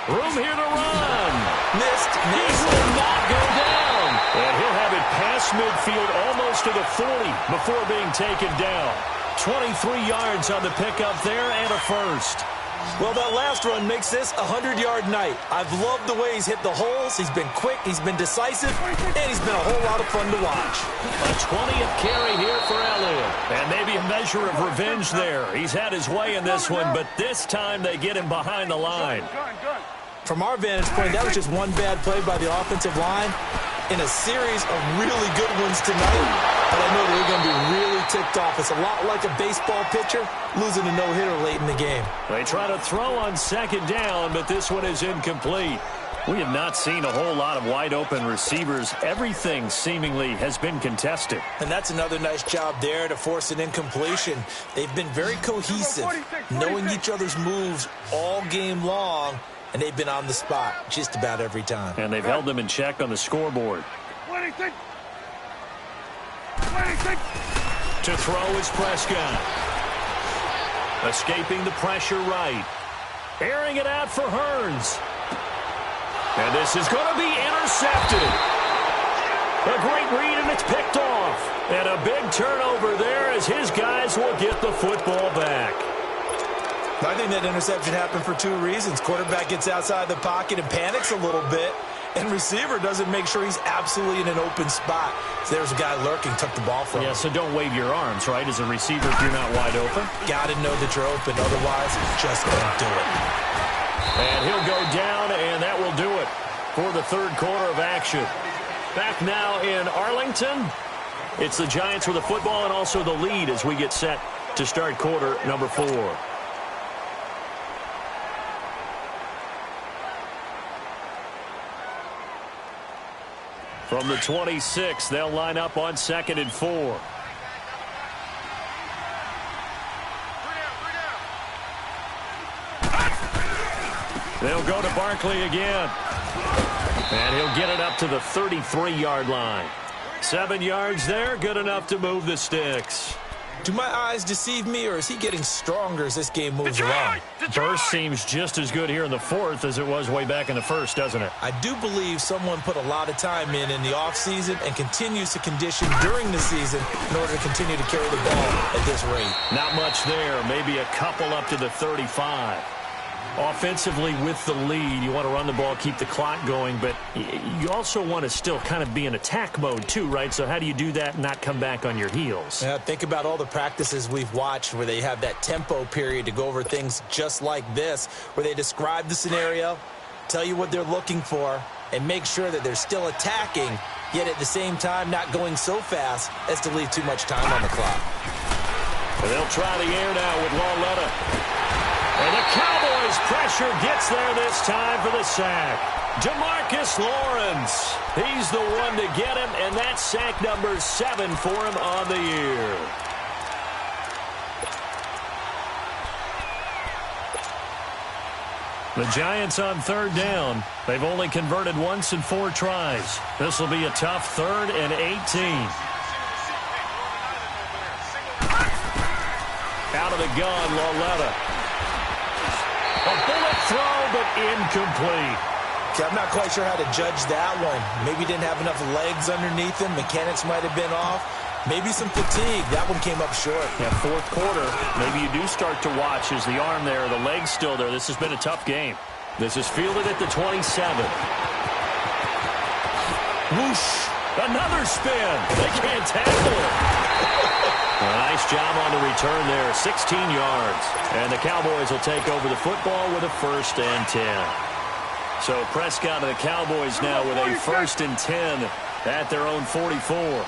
Room here to run. Missed. He will not go down. And he'll have it past midfield almost to the 40 before being taken down. 23 yards on the pickup there and a first. Well, that last run makes this a 100-yard night. I've loved the way he's hit the holes. He's been quick, he's been decisive, and he's been a whole lot of fun to watch. A 20th carry here for Elliott. And maybe a measure of revenge there. He's had his way in this one, but this time they get him behind the line. From our vantage point, that was just one bad play by the offensive line in a series of really good ones tonight. But I know they're going to be really ticked off. It's a lot like a baseball pitcher losing a no-hitter late in the game. They try to throw on second down, but this one is incomplete. We have not seen a whole lot of wide-open receivers. Everything seemingly has been contested. And that's another nice job there to force an incompletion. They've been very cohesive, knowing each other's moves all game long, and they've been on the spot just about every time. And they've held them in check on the scoreboard. To throw is Prescott. Escaping the pressure right. Airing it out for Hearns. And this is going to be intercepted. A great read, and it's picked off. And a big turnover there as his guys will get the football back. I think that interception happened for two reasons. Quarterback gets outside the pocket and panics a little bit, and receiver doesn't make sure he's absolutely in an open spot. So there's a guy lurking, took the ball from him. Yeah, so don't wave your arms, right, as a receiver if you're not wide open. Got to know that you're open, otherwise just don't do it. And he'll go down, and that will do it for the third quarter of action. Back now in Arlington. It's the Giants with the football and also the lead as we get set to start quarter number 4. From the 26, they'll line up on 2nd and 4. They'll go to Barkley again. And he'll get it up to the 33-yard line. 7 yards there, good enough to move the sticks. Do my eyes deceive me, or is he getting stronger as this game moves along? Burst seems just as good here in the fourth as it was way back in the first, doesn't it? I do believe someone put a lot of time in the offseason and continues to condition during the season in order to continue to carry the ball at this rate. Not much there, maybe a couple up to the 35. Offensively with the lead, you want to run the ball, keep the clock going, but you also want to still kind of be in attack mode too, right? So how do you do that and not come back on your heels? Yeah, think about all the practices we've watched where they have that tempo period to go over things just like this, where they describe the scenario, tell you what they're looking for, and make sure that they're still attacking, yet at the same time not going so fast as to leave too much time on the clock. And they'll try the air now with Lauletta. And the Cowboys pressure gets there this time for the sack. DeMarcus Lawrence. He's the one to get him, and that's sack number 7 for him on the year. The Giants on 3rd down. They've only converted once in 4 tries. This will be a tough 3rd and 18. Out of the gun, Lauletta. A bullet throw, but incomplete. Okay, I'm not quite sure how to judge that one. Maybe didn't have enough legs underneath him. Mechanics might have been off. Maybe some fatigue. That one came up short. Yeah, fourth quarter, maybe you do start to watch as the arm there, the leg's still there. This has been a tough game. This is fielded at the 27. Whoosh. Another spin. They can't tackle it. A nice job on the return there, 16 yards. And the Cowboys will take over the football with a 1st and 10. So Prescott and the Cowboys now with a 1st and 10 at their own 44.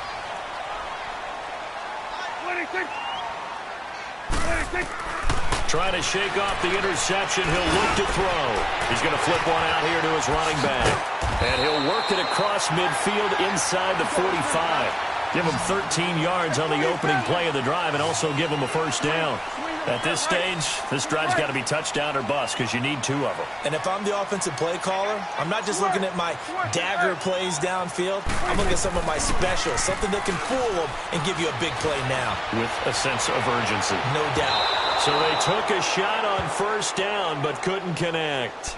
Trying to shake off the interception. He'll look to throw. He's going to flip one out here to his running back. And he'll work it across midfield inside the 45. Give him 13 yards on the opening play of the drive and also give him a 1st down. At this stage, this drive's got to be touchdown or bust because you need 2 of them. And if I'm the offensive play caller, I'm not just looking at my dagger plays downfield. I'm looking at some of my specials, something that can fool them and give you a big play now. With a sense of urgency. No doubt. So they took a shot on 1st down but couldn't connect.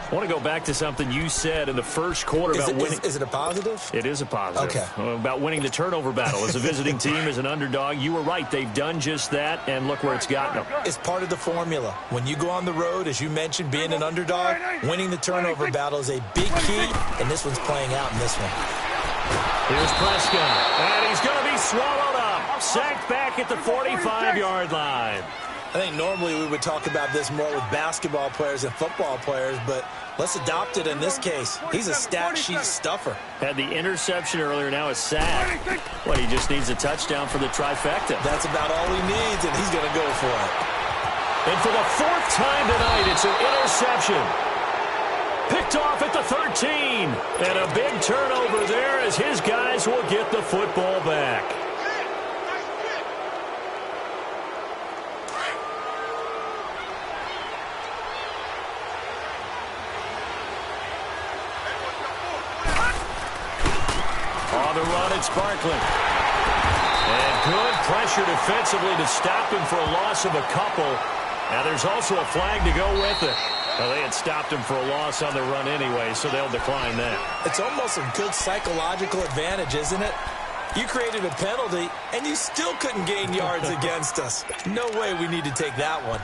I want to go back to something you said in the first quarter about winning. Is it a positive? It is a positive. Okay. About winning the turnover battle. As a visiting team, as an underdog, you were right. They've done just that, and look where it's gotten them. It's part of the formula. When you go on the road, as you mentioned, being an underdog, winning the turnover battle is a big key, and this one's playing out in this one. Here's Prescott, and he's going to be swallowed up. Sacked back at the 45-yard line. I think normally we would talk about this more with basketball players and football players, but let's adopt it in this case. He's a stat sheet stuffer. Had the interception earlier, now a sack. Well, he just needs a touchdown for the trifecta. That's about all he needs, and he's going to go for it. And for the 4th time tonight, it's an interception. Picked off at the 13. And a big turnover there as his guys will get the football back. On the run, it's Barkley. And good pressure defensively to stop him for a loss of a couple. Now there's also a flag to go with it. Well, they had stopped him for a loss on the run anyway, so they'll decline that. It's almost a good psychological advantage, isn't it? You created a penalty, and you still couldn't gain yards against us. No way we need to take that one.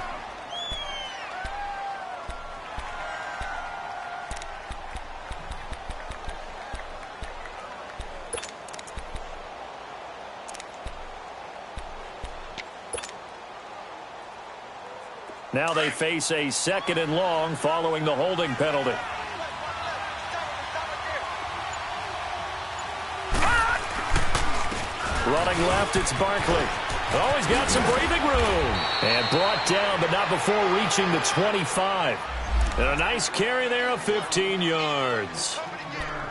Now they face a 2nd and long following the holding penalty. Running left, it's Barkley. Oh, he's got some breathing room. And brought down, but not before reaching the 25. And a nice carry there of 15 yards.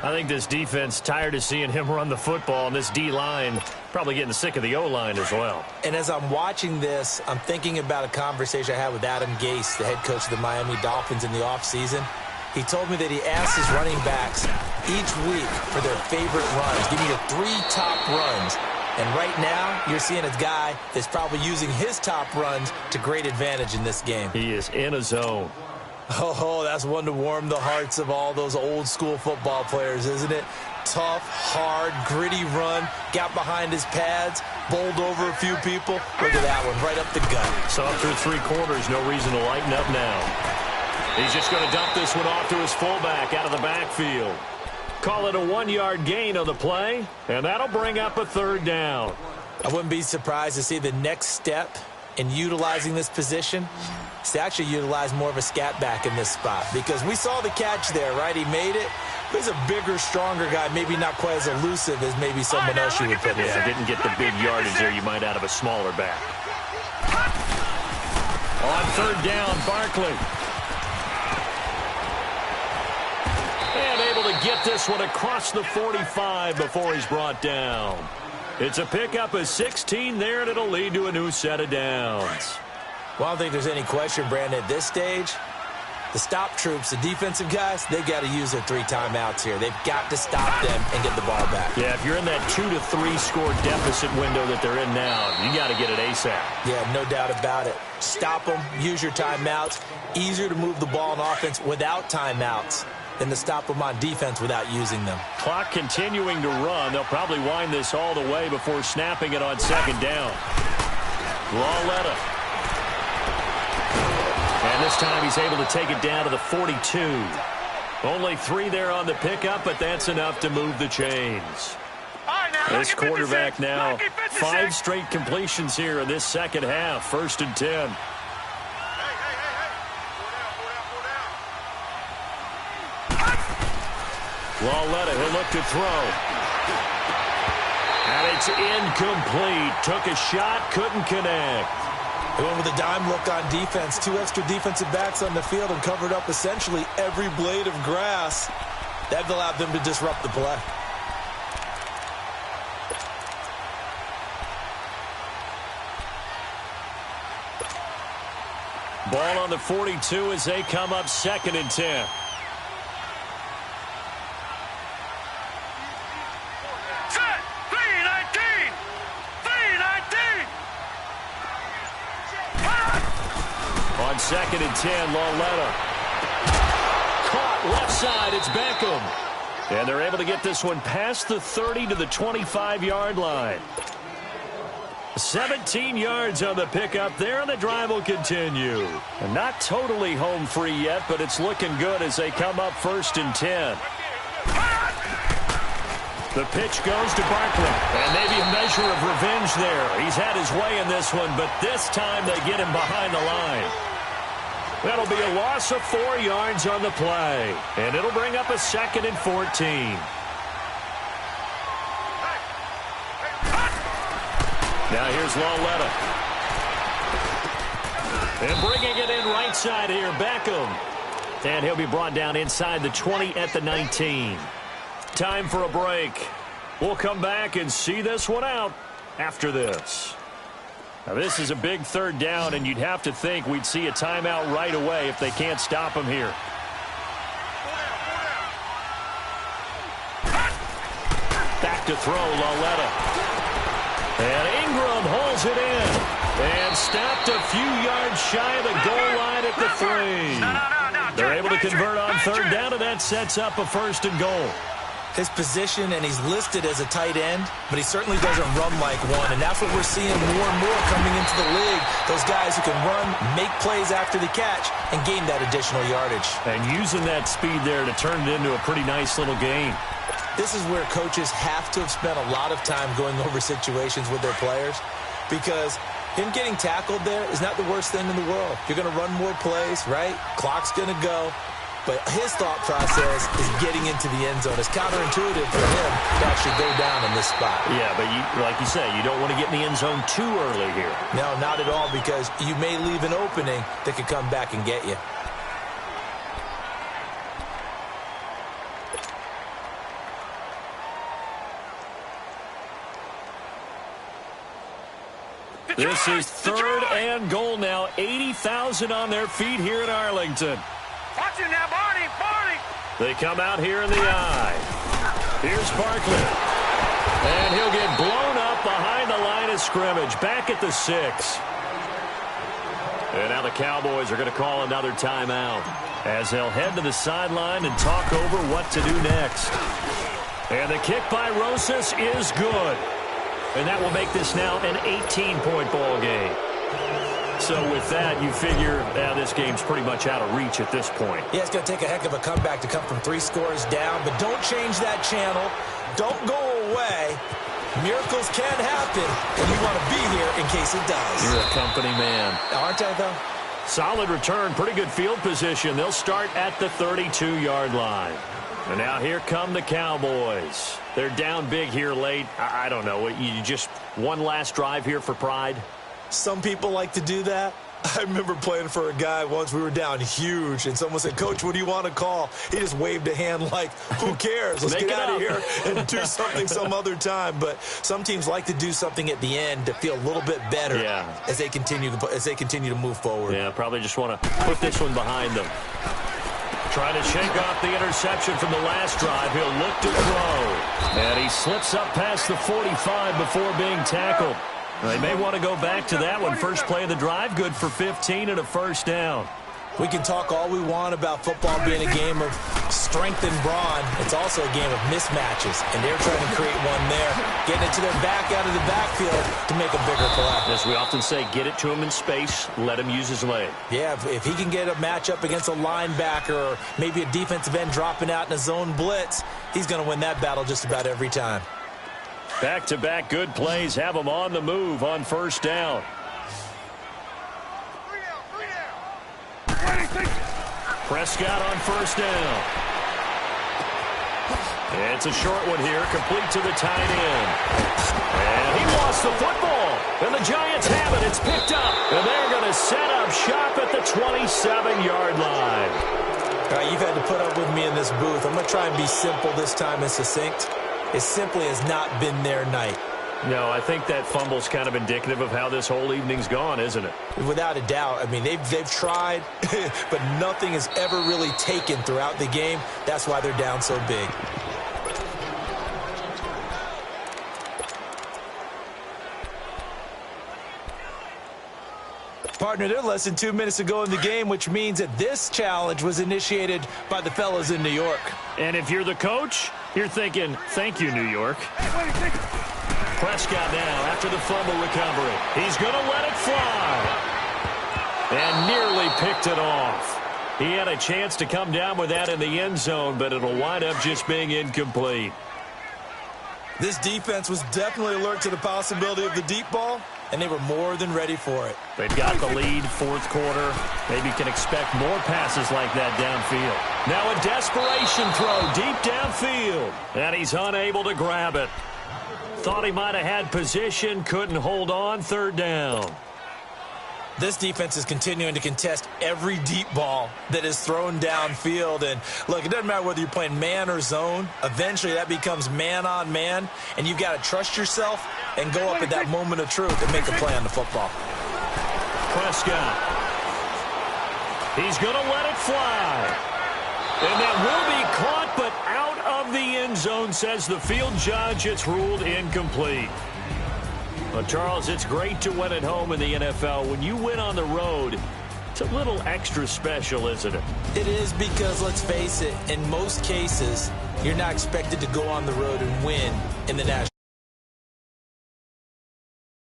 I think this defense tired of seeing him run the football, and this D-line probably getting sick of the O-line as well. And as I'm watching this, I'm thinking about a conversation I had with Adam Gase, the head coach of the Miami Dolphins in the offseason. He told me that he asked his running backs each week for their favorite runs. Give me your 3 top runs. And right now, you're seeing a guy that's probably using his top runs to great advantage in this game. He is in a zone. Oh, that's one to warm the hearts of all those old-school football players, isn't it? Tough, hard, gritty run, got behind his pads, bowled over a few people. Look at that one, right up the gut. So up through 3 quarters, no reason to lighten up now. He's just going to dump this one off to his fullback out of the backfield. Call it a 1-yard gain on the play, and that'll bring up a 3rd down. I wouldn't be surprised to see the next step in utilizing this position is to actually utilize more of a scat back in this spot, because we saw the catch there, right? He made it. He's a bigger, stronger guy, maybe not quite as elusive as maybe someone else you would put in. Yeah, didn't get the big yardage there you might out of a smaller back. On 3rd down, Barkley. And able to get this one across the 45 before he's brought down. It's a pickup of 16 there, and it'll lead to a new set of downs. Well, I don't think there's any question, Brandon, at this stage, the stop troops, the defensive guys, they've got to use their 3 timeouts here. They've got to stop them and get the ball back. Yeah, if you're in that 2 to 3 score deficit window that they're in now, you got to get it ASAP. Yeah, no doubt about it. Stop them, use your timeouts. Easier to move the ball on offense without timeouts than to stop them on defense without using them. Clock continuing to run. They'll probably wind this all the way before snapping it on 2nd down. Lauletta. And this time he's able to take it down to the 42. Only 3 there on the pickup, but that's enough to move the chains. All right, now. This quarterback now 5 straight completions here in this second half. 1st and 10. Lauletta, he'll look to throw. And it's incomplete. Took a shot, couldn't connect. They went with a dime look on defense. 2 extra defensive backs on the field and covered up essentially every blade of grass. That allowed them to disrupt the play. Ball on the 42 as they come up 2nd and 10. Set. 3-19. 3-19. On 2nd and 10, Lauletta. Caught left side, it's Beckham. And they're able to get this one past the 30 to the 25-yard line. 17 yards on the pickup there, and the drive will continue. And not totally home free yet, but it's looking good as they come up 1st and 10. The pitch goes to Barkley, and maybe a measure of revenge there. He's had his way in this one, but this time they get him behind the line. That'll be a loss of 4 yards on the play, and it'll bring up a 2nd and 14. Now here's Lauletta. And bringing it in right side here, Beckham. And he'll be brought down inside the 20 at the 19. Time for a break. We'll come back and see this one out after this. Now this is a big 3rd down, and you'd have to think we'd see a timeout right away if they can't stop him here. Back to throw, Lauletta. And Ingram holds it in. And stopped a few yards shy of the goal line at the 3. They're able to convert on 3rd down, and that sets up a 1st and goal. His position, and he's listed as a tight end, but he certainly doesn't run like one, and that's what we're seeing more and more coming into the league. Those guys who can run, make plays after the catch, and gain that additional yardage. And using that speed there to turn it into a pretty nice little game. This is where coaches have to have spent a lot of time going over situations with their players, because him getting tackled there is not the worst thing in the world. You're going to run more plays, right? Clock's going to go. But his thought process is getting into the end zone. It's counterintuitive for him to actually go down in this spot. Yeah, but like you say, you don't want to get in the end zone too early here. No, not at all, because you may leave an opening that could come back and get you. This is 3rd and goal now. 80,000 on their feet here in Arlington. Watch it now, Barney. Barney. They come out here in the eye. Here's Barkley. And he'll get blown up behind the line of scrimmage. Back at the 6. And now the Cowboys are going to call another timeout as they'll head to the sideline and talk over what to do next. And the kick by Rosas is good. And that will make this now an 18-point ball game. So with that, you figure this game's pretty much out of reach at this point. Yeah, it's going to take a heck of a comeback to come from 3 scores down, but don't change that channel. Don't go away. Miracles can happen, and you want to be here in case it does. You're a company man. Aren't I, though? Solid return, pretty good field position. They'll start at the 32-yard line. And now here come the Cowboys. They're down big here late. I don't know. You just one last drive here for pride? Some people like to do that. I remember playing for a guy once. We were down huge, and someone said, "Coach, what do you want to call?" He just waved a hand like, who cares? Let's get out of here and do something some other time. But some teams like to do something at the end to feel a little bit better as they continue to move forward. Yeah, probably just want to put this one behind them. Trying to shake off the interception from the last drive. He'll look to throw. And he slips up past the 45 before being tackled. They may want to go back to that one. First play of the drive, good for 15 and a 1st down. We can talk all we want about football being a game of strength and brawn. It's also a game of mismatches, and they're trying to create one there, getting it to their back out of the backfield to make a bigger play. As we often say, get it to him in space, let him use his leg. Yeah, if he can get a matchup against a linebacker or maybe a defensive end dropping out in a zone blitz, he's going to win that battle just about every time. Back-to-back good plays have them on the move on first down. Prescott on first down. It's a short one here, complete to the tight end. And he lost the football. And the Giants have it. It's picked up. And they're going to set up shop at the 27-yard line. All right, you've had to put up with me in this booth. I'm going to try and be simple this time and succinct. It simply has not been their night. No, I think that fumble's kind of indicative of how this whole evening's gone, isn't it? Without a doubt. I mean, they've tried, but nothing has ever really taken throughout the game. That's why they're down so big. Partner, they're less than 2 minutes to go in the game, which means that this challenge was initiated by the fellas in New York. And if you're the coach, you're thinking, thank you, New York. Prescott now after the fumble recovery. He's going to let it fly. And nearly picked it off. He had a chance to come down with that in the end zone, but it'll wind up just being incomplete. This defense was definitely alert to the possibility of the deep ball, and they were more than ready for it. They've got the lead, fourth quarter. Maybe can expect more passes like that downfield. Now a desperation throw deep downfield, and he's unable to grab it. Thought he might have had position, couldn't hold on, third down. This defense is continuing to contest every deep ball that is thrown downfield. And, look, it doesn't matter whether you're playing man or zone. Eventually that becomes man on man, and you've got to trust yourself and go up at that moment of truth and make a play on the football. Prescott. He's going to let it fly. And that will be caught, but out of the end zone, says the field judge. It's ruled incomplete. Well, Charles, it's great to win at home in the NFL. When you win on the road, it's a little extra special, isn't it? It is, because, let's face it, in most cases, you're not expected to go on the road and win in the national